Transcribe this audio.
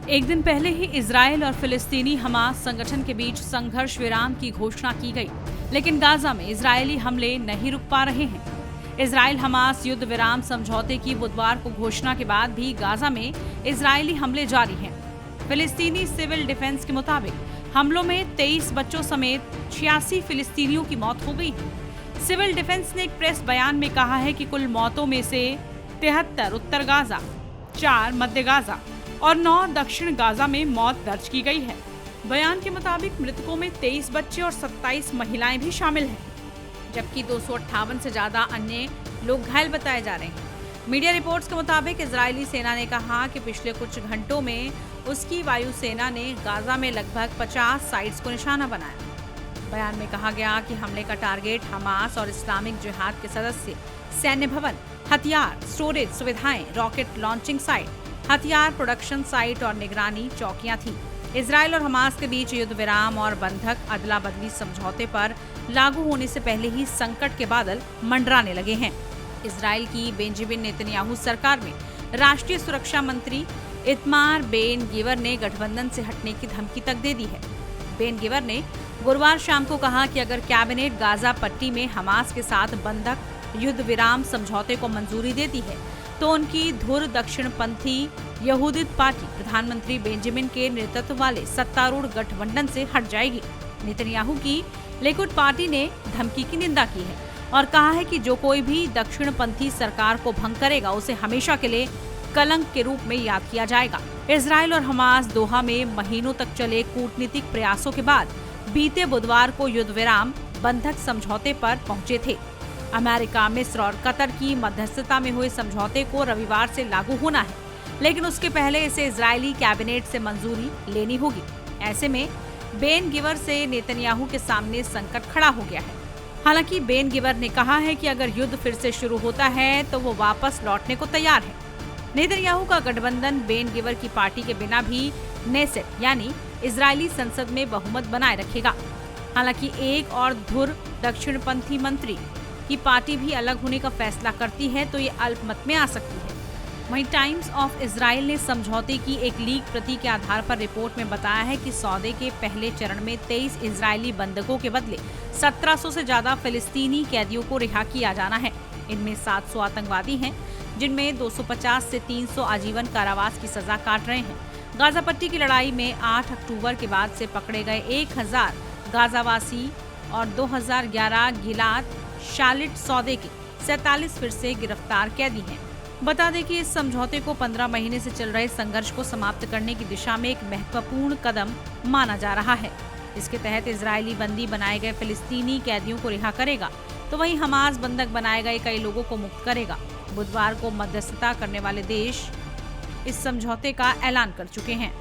एक दिन पहले ही इजराइल और फिलिस्तीनी हमास संगठन के बीच संघर्ष विराम की घोषणा की गई, लेकिन गाजा में इजरायली हमले नहीं रुक पा रहे हैं। इजराइल हमास युद्ध विराम समझौते की बुधवार को घोषणा के बाद भी गाजा में इजरायली हमले जारी हैं। फिलिस्तीनी सिविल डिफेंस के मुताबिक हमलों में 23 बच्चों समेत 86 फिलिस्तीनियों की मौत हो गई है। सिविल डिफेंस ने एक प्रेस बयान में कहा है कि कुल मौतों में से 73 उत्तर गाजा, 4 मध्य गाजा और 9 दक्षिण गाजा में मौत दर्ज की गई है। बयान के मुताबिक मृतकों में 23 बच्चे और 27 महिलाएं भी शामिल हैं, जबकि 258 से ज्यादा अन्य लोग घायल बताए जा रहे हैं। मीडिया रिपोर्ट्स के मुताबिक इजरायली सेना ने कहा कि पिछले कुछ घंटों में उसकी वायुसेना ने गाजा में लगभग 50 साइट्स को निशाना बनाया। बयान में कहा गया कि हमले का टारगेट हमास और इस्लामिक जिहाद के सदस्य, सैन्य भवन, हथियार स्टोरेज सुविधाएं, रॉकेट लॉन्चिंग साइट, हथियार प्रोडक्शन साइट और निगरानी चौकियां थी। इजराइल और हमास के बीच युद्ध विराम और बंधक अदला बदली समझौते पर लागू होने से पहले ही संकट के बादल मंडराने लगे हैं। इजराइल की बेंजामिन नेतन्याहू सरकार में राष्ट्रीय सुरक्षा मंत्री इतमार बेन गिवर ने गठबंधन से हटने की धमकी तक दे दी है। बेन गिवर ने गुरुवार शाम को कहा कि अगर कैबिनेट गाजा पट्टी में हमास के साथ बंधक युद्ध विराम समझौते को मंजूरी देती है तो उनकी धुर दक्षिणपंथी यहूदित पार्टी प्रधानमंत्री बेंजामिन के नेतृत्व वाले सत्तारूढ़ गठबंधन से हट जाएगी। नेतन्याहू की लिकुड पार्टी ने धमकी की निंदा की है और कहा है कि जो कोई भी दक्षिणपंथी सरकार को भंग करेगा उसे हमेशा के लिए कलंक के रूप में याद किया जाएगा। इजराइल और हमास दोहा में महीनों तक चले कूटनीतिक प्रयासों के बाद बीते बुधवार को युद्ध विराम बंधक समझौते पर पहुंचे थे। अमेरिका, मिस्र और कतर की मध्यस्थता में हुए समझौते को रविवार से लागू होना है, लेकिन उसके पहले इसे इजरायली कैबिनेट से मंजूरी लेनी होगी। ऐसे में बेन गिवर से नेतन्याहू के सामने संकट खड़ा हो गया है। हालांकि बेन गिवर ने कहा है कि अगर युद्ध फिर से शुरू होता है तो वो वापस लौटने को तैयार है। नेतन्याहू का गठबंधन बेन गिवर की पार्टी के बिना भी नेसेट यानी इजरायली संसद में बहुमत बनाए रखेगा। हालांकि एक और धुर दक्षिणपंथी मंत्री की पार्टी भी अलग होने का फैसला करती है तो ये अल्पमत में आ सकती है। वहीं टाइम्स ऑफ इजराइल ने समझौते की एक लीक प्रति के आधार पर रिपोर्ट में बताया है कि सौदे के पहले चरण में 23 इजरायली बंधकों के बदले 1700 से ज्यादा फिलिस्तीनी कैदियों को रिहा किया जाना है। इनमें 700 आतंकवादी हैं, जिनमें 250 से 300 आजीवन कारावास की सजा काट रहे हैं। गाजा पट्टी की लड़ाई में 8 अक्टूबर के बाद से पकड़े गए 1000 गाजावासी और 2011 गिलाद शालिट सौदे के 47 फिर से गिरफ्तार कैदी हैं। बता दें कि इस समझौते को 15 महीने से चल रहे संघर्ष को समाप्त करने की दिशा में एक महत्वपूर्ण कदम माना जा रहा है। इसके तहत इजरायली बंदी बनाए गए फिलिस्तीनी कैदियों को रिहा करेगा, तो वहीं हमास बंधक बनाए गए कई लोगों को मुक्त करेगा। बुधवार को मध्यस्थता करने वाले देश इस समझौते का ऐलान कर चुके हैं।